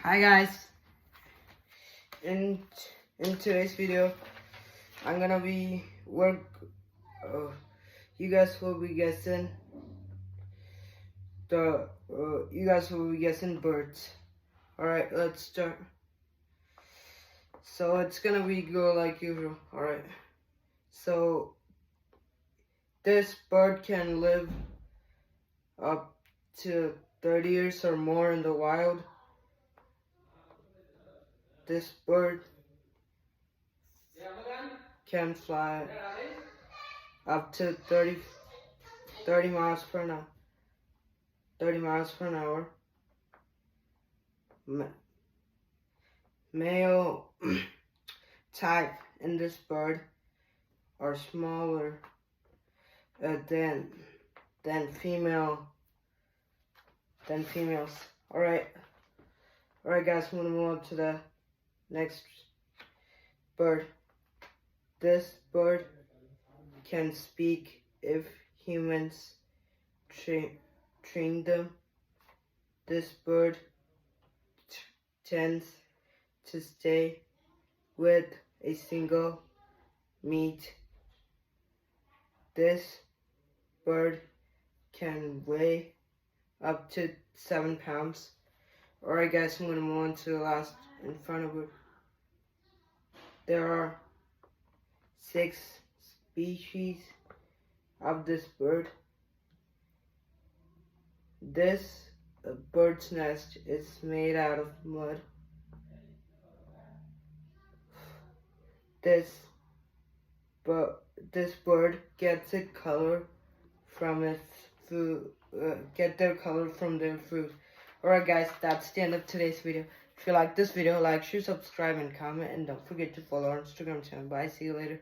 Hi guys, in today's video I'm gonna be you guys will be guessing birds. Alright, let's start. So it's gonna be go like usual. Alright, so this bird can live up to 30 years or more in the wild. This bird can fly up to 30 miles per hour. 30 miles per hour. Male type in this bird are smaller than females. Alright guys, I'm gonna move on to the next bird. This bird can speak if humans train them. This bird tends to stay with a single mate. This bird can weigh up to 7 pounds. Alright guys, I'm going to move on to the last in front of it. There are 6 species of this bird. This bird's nest is made out of mud. This bird gets its color from its food. Get their color from their food. Alright guys, that's the end of today's video. If you like this video, like, share, subscribe, and comment, and don't forget to follow our Instagram channel. Bye, see you later.